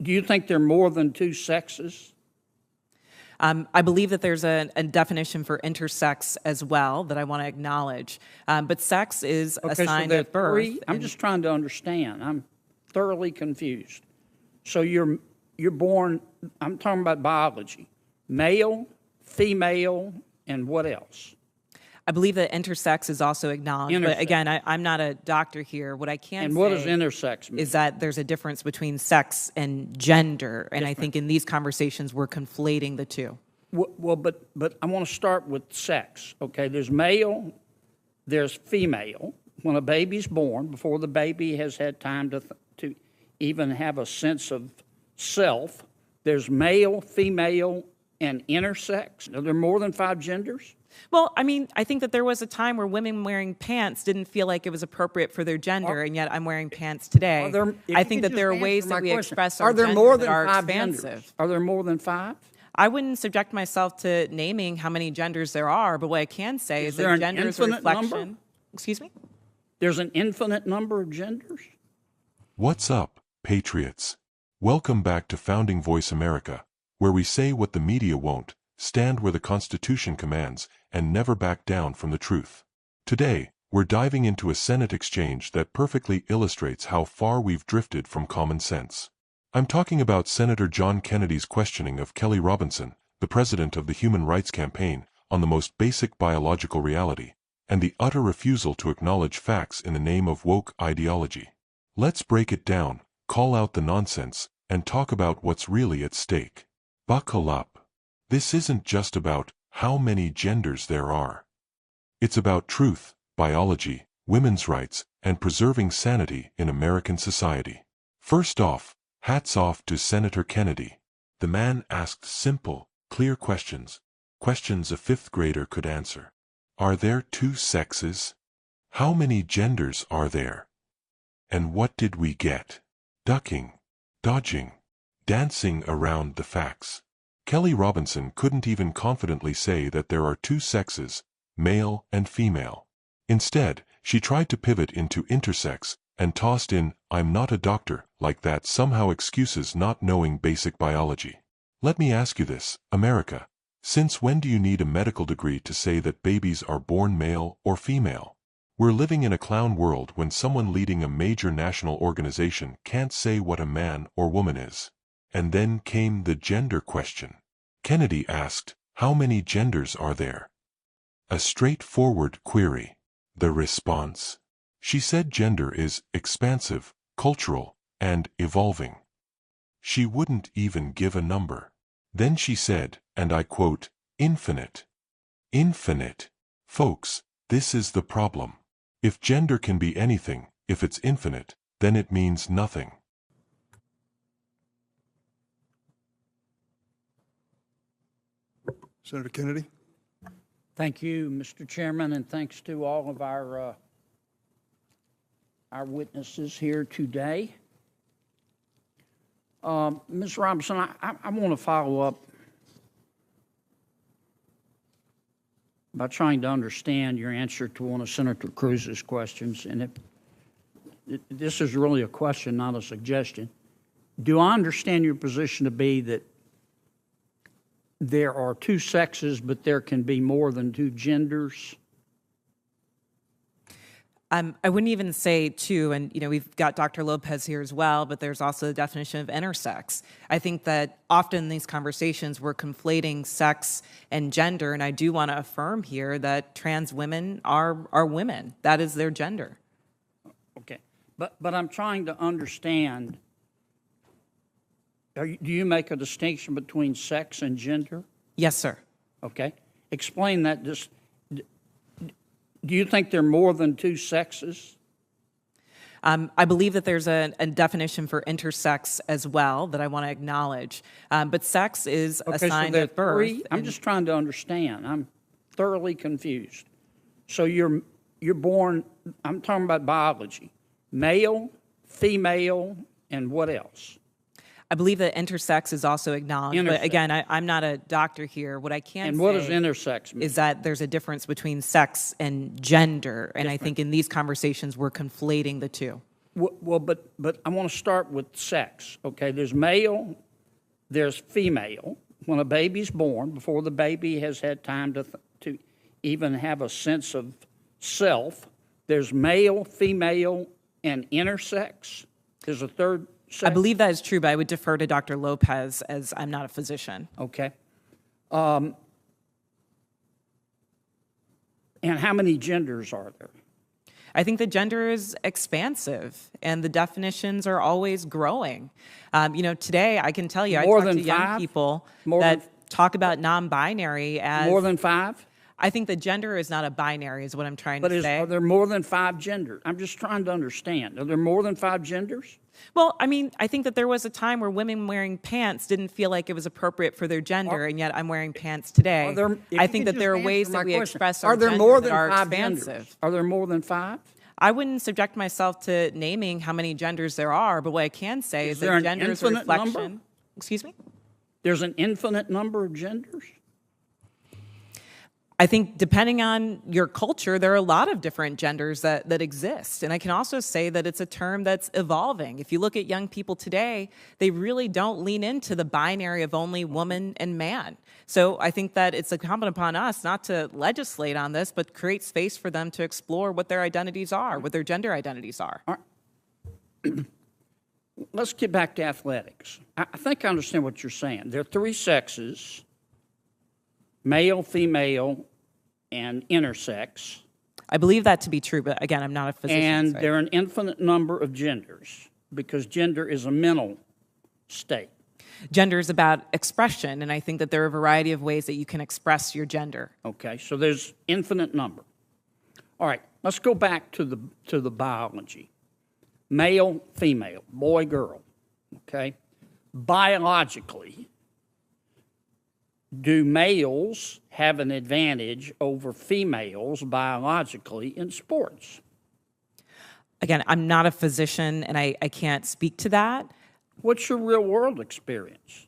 Do you think there are more than two sexes? I believe that there's a definition for intersex as well that I want to acknowledge. But sex is assigned at birth. I'm just trying to understand. I'm thoroughly confused. So you're born, I'm talking about biology, male, female, and what else? I believe that intersex is also acknowledged. But again, I'm not a doctor here. What I can And say what does intersex mean? is that there's a difference between sex and gender. And I think in these conversations, we're conflating the two. Well, but I want to start with sex, okay? There's male, there's female. When a baby's born, before the baby has had time to even have a sense of self, there's male, female, and intersex. Are there more than 5 genders? Well, I mean, I think that there was a time where women wearing pants didn't feel like it was appropriate for their gender, and yet I'm wearing pants today. I think that there are ways that we express our gender that are expansive. Are there more than 5? I wouldn't subject myself to naming how many genders there are, but what I can say is that gender is a reflection. Number? Excuse me? There's an infinite number of genders? What's up, patriots? Welcome back to Founding Voice America, where we say what the media won't, stand where the Constitution commands, and never back down from the truth. Today, we're diving into a Senate exchange that perfectly illustrates how far we've drifted from common sense. I'm talking about Senator John Kennedy's questioning of Kelley Robinson, the president of the Human Rights Campaign, on the most basic biological reality, and the utter refusal to acknowledge facts in the name of woke ideology. Let's break it down, call out the nonsense, and talk about what's really at stake. Buckle up. This isn't just about how many genders there are. It's about truth, biology, women's rights, and preserving sanity in American society. First off, hats off to Senator Kennedy. The man asked simple, clear questions a 5th grader could answer. Are there 2 sexes? How many genders are there? And what did we get? Ducking, dodging, dancing around the facts. Kelley Robinson couldn't even confidently say that there are 2 sexes, male and female. Instead, she tried to pivot into intersex and tossed in, "I'm not a doctor," like that somehow excuses not knowing basic biology. Let me ask you this, America. Since when do you need a medical degree to say that babies are born male or female? We're living in a clown world when someone leading a major national organization can't say what a man or woman is. And then came the gender question. Kennedy asked, "How many genders are there?" A straightforward query. The response? She said gender is expansive, cultural, and evolving. She wouldn't even give a number. Then she said, and I quote, "infinite." Infinite. Folks, this is the problem. If gender can be anything, if it's infinite, then it means nothing. Senator Kennedy. Thank you, Mr. Chairman, and thanks to all of our witnesses here today. Ms. Robinson, I want to follow up by trying to understand your answer to one of Senator Cruz's questions. And this is really a question, not a suggestion. Do I understand your position to be that there are 2 sexes, but there can be more than 2 genders? I wouldn't even say 2, and we've got Dr. Lopez here as well, but there's also the definition of intersex. I think that often in these conversations we're conflating sex and gender, and I do want to affirm here that trans women are women. That is their gender. Okay, but I'm trying to understand. Do you make a distinction between sex and gender? Yes, sir. Okay, explain that. Do you think there are more than 2 sexes? I believe that there's a definition for intersex as well that I want to acknowledge. But sex is assigned at birth. I'm just trying to understand. I'm thoroughly confused. So you're born, I'm talking about biology, male, female, and what else? I believe that intersex is also acknowledged. But again, I'm not a doctor here. What I can and say what does intersex mean? Is that there's a difference between sex and gender. And I think in these conversations, we're conflating the two. Well, but I want to start with sex, okay? There's male, there's female. When a baby's born, before the baby has had time to even have a sense of self, there's male, female, and intersex. There's a third sex. I believe that is true, but I would defer to Dr. Lopez as I'm not a physician. Okay. And how many genders are there? I think the gender is expansive, and the definitions are always growing. Today I can tell you, I talk to young people that talk about non-binary as more than 5. I think the gender is not a binary, is what I'm trying to say. Are there more than 5 genders? I'm just trying to understand. Are there more than 5 genders? Well, I think that there was a time where women wearing pants didn't feel like it was appropriate for their gender, and yet I'm wearing pants today. I think that there are ways that we express our gender that are expansive. Are there more than 5? I wouldn't subject myself to naming how many genders there are, but what I can say is that gender is a reflection. Number? Excuse me? There's an infinite number of genders? I think depending on your culture, there are a lot of different genders that exist. And I can also say that it's a term that's evolving. If you look at young people today, they really don't lean into the binary of only woman and man. So I think that it's incumbent upon us not to legislate on this, but create space for them to explore what their identities are, what their gender identities are. All right. Let's get back to athletics. I think I understand what you're saying. There are 3 sexes: male, female, and intersex. I believe that to be true, but again, I'm not a physician. And there are an infinite number of genders, because gender is a mental state. Gender is about expression, and I think that there are a variety of ways that you can express your gender. Okay, so there's infinite number. All right, let's go back to the biology. Male, female, boy, girl, okay? Biologically, do males have an advantage over females biologically in sports? Again, I'm not a physician, and I can't speak to that. What's your real-world experience?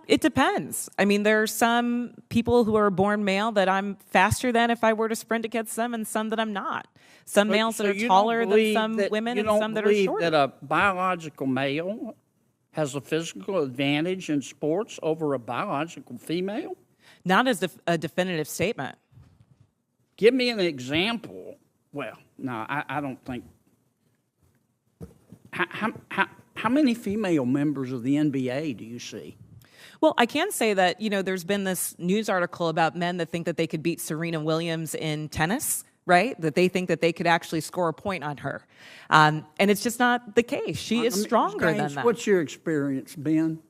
It depends. There are some people who are born male that I'm faster than if I were to sprint against them, and some that I'm not. Some males that are taller than some women, and some that are shorter. You don't believe that a biological male has a physical advantage in sports over a biological female? Not as a definitive statement. Give me an example. Well, no, I don't think. How many female members of the NBA do you see? Well, I can say that, there's been this news article about men that think that they could beat Serena Williams in tennis, right? That they think that they could actually score a point on her. And it's just not the case. She is stronger than that. What's your experience, Ben?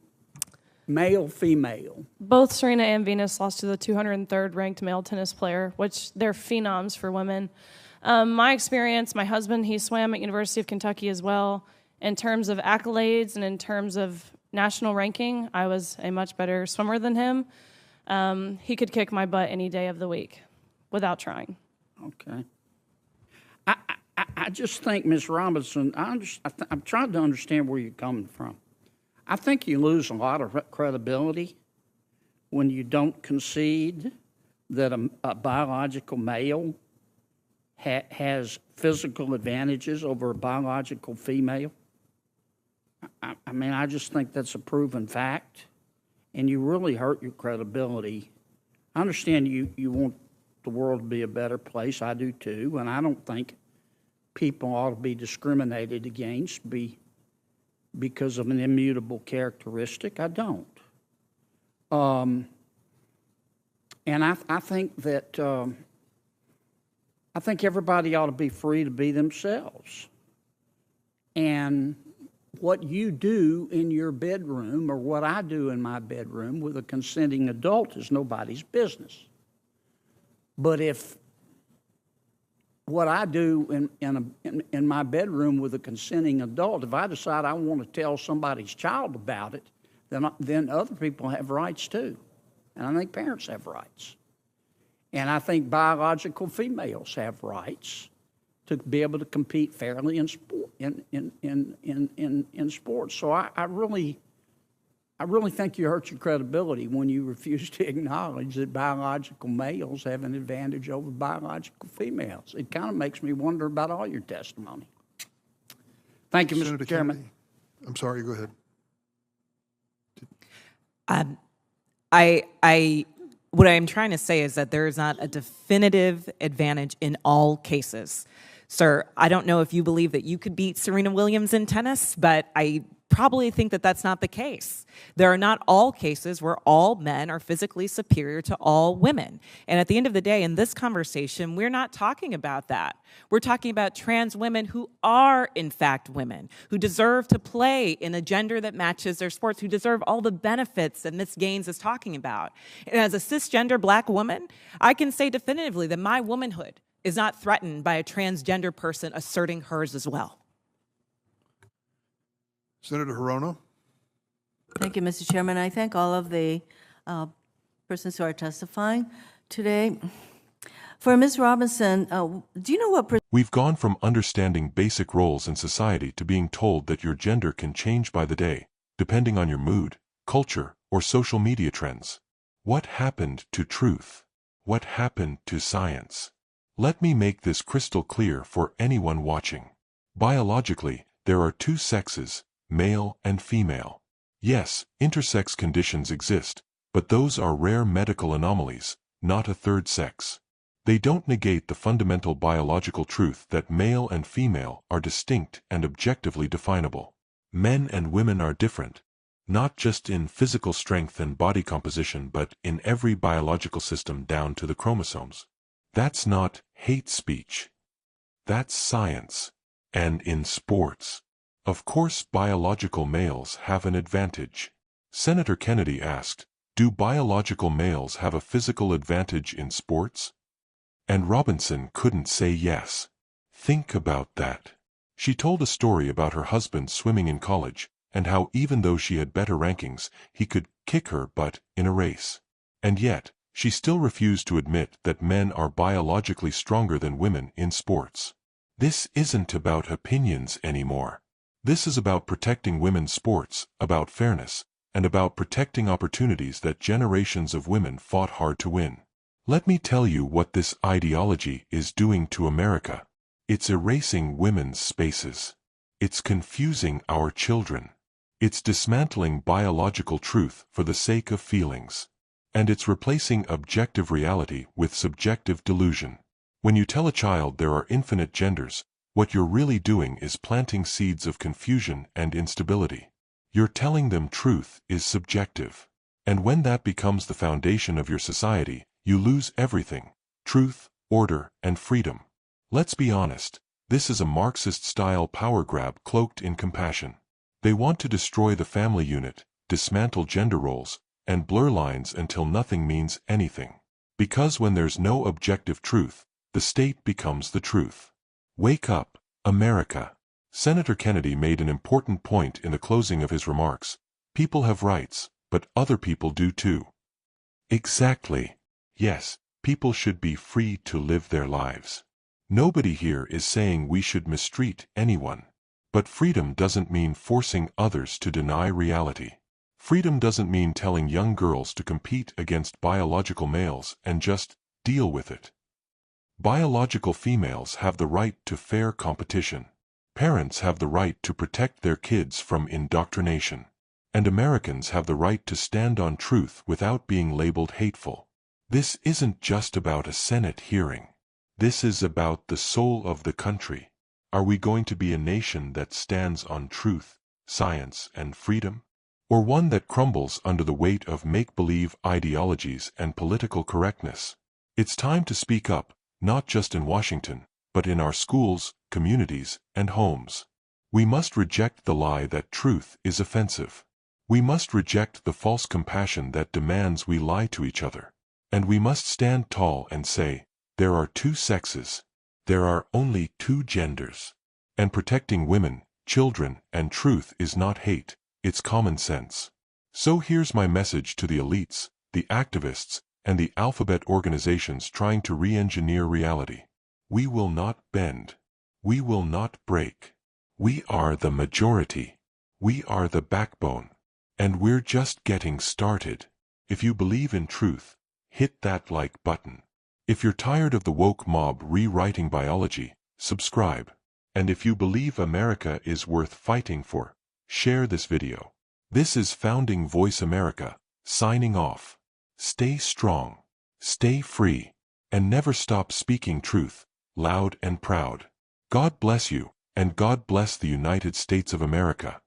Male, female? Both Serena and Venus lost to the 203rd ranked male tennis player, which they're phenoms for women. My experience, my husband, he swam at University of Kentucky as well. In terms of accolades and in terms of national ranking, I was a much better swimmer than him. He could kick my butt any day of the week without trying. Okay. I just think, Ms. Robinson, I'm trying to understand where you're coming from. I think you lose a lot of credibility when you don't concede that a biological male has physical advantages over a biological female. I just think that's a proven fact, and you really hurt your credibility. I understand you want the world to be a better place. I do too, and I don't think people ought to be discriminated against because of an immutable characteristic. I don't. And I think that I think everybody ought to be free to be themselves. And what you do in your bedroom or what I do in my bedroom with a consenting adult is nobody's business. But if what I do in my bedroom with a consenting adult, if I decide I want to tell somebody's child about it, then other people have rights too. And I think parents have rights. And I think biological females have rights to be able to compete fairly in sport, in sports. So I really think you hurt your credibility when you refuse to acknowledge that biological males have an advantage over biological females. It kind of makes me wonder about all your testimony. Thank you, Senator Mr. Chairman. Kennedy. I'm sorry, go ahead. What I'm trying to say is that there is not a definitive advantage in all cases. Sir, I don't know if you believe that you could beat Serena Williams in tennis, but I probably think that that's not the case. There are not all cases where all men are physically superior to all women. And at the end of the day, in this conversation, we're not talking about that. We're talking about trans women who are, in fact, women, who deserve to play in a gender that matches their sports, who deserve all the benefits that Ms. Gaines is talking about. And as a cisgender black woman, I can say definitively that my womanhood is not threatened by a transgender person asserting hers as well. Senator Hirono. Thank you, Mr. Chairman. I thank all of the persons who are testifying today. For Ms. Robinson, do you know what We've gone from understanding basic roles in society to being told that your gender can change by the day, depending on your mood, culture, or social media trends. What happened to truth? What happened to science? Let me make this crystal clear for anyone watching. Biologically, there are two sexes, male and female. Yes, intersex conditions exist, but those are rare medical anomalies, not a third sex. They don't negate the fundamental biological truth that male and female are distinct and objectively definable. Men and women are different, not just in physical strength and body composition, but in every biological system down to the chromosomes. That's not hate speech. That's science. And in sports, of course, biological males have an advantage. Senator Kennedy asked, do biological males have a physical advantage in sports? And Robinson couldn't say yes. Think about that. She told a story about her husband swimming in college, and how even though she had better rankings, he could kick her butt in a race. And yet, she still refused to admit that men are biologically stronger than women in sports. This isn't about opinions anymore. This is about protecting women's sports, about fairness, and about protecting opportunities that generations of women fought hard to win. Let me tell you what this ideology is doing to America. It's erasing women's spaces. It's confusing our children. It's dismantling biological truth for the sake of feelings. And it's replacing objective reality with subjective delusion. When you tell a child there are infinite genders, what you're really doing is planting seeds of confusion and instability. You're telling them truth is subjective. And when that becomes the foundation of your society, you lose everything: truth, order, and freedom. Let's be honest, this is a Marxist-style power grab cloaked in compassion. They want to destroy the family unit, dismantle gender roles, and blur lines until nothing means anything. Because when there's no objective truth, the state becomes the truth. Wake up, America. Senator Kennedy made an important point in the closing of his remarks. People have rights, but other people do too. Exactly. Yes, people should be free to live their lives. Nobody here is saying we should mistreat anyone. But freedom doesn't mean forcing others to deny reality. Freedom doesn't mean telling young girls to compete against biological males and just deal with it. Biological females have the right to fair competition. Parents have the right to protect their kids from indoctrination. And Americans have the right to stand on truth without being labeled hateful. This isn't just about a Senate hearing. This is about the soul of the country. Are we going to be a nation that stands on truth, science, and freedom? Or one that crumbles under the weight of make-believe ideologies and political correctness? It's time to speak up, not just in Washington, but in our schools, communities, and homes. We must reject the lie that truth is offensive. We must reject the false compassion that demands we lie to each other. And we must stand tall and say, there are two sexes. There are only two genders. And protecting women, children, and truth is not hate, it's common sense. So here's my message to the elites, the activists, and the alphabet organizations trying to re-engineer reality. We will not bend. We will not break. We are the majority. We are the backbone. And we're just getting started. If you believe in truth, hit that like button. If you're tired of the woke mob rewriting biology, subscribe. And if you believe America is worth fighting for, share this video. This is Founding Voice America, signing off. Stay strong, stay free, and never stop speaking truth, loud and proud. God bless you, and God bless the United States of America.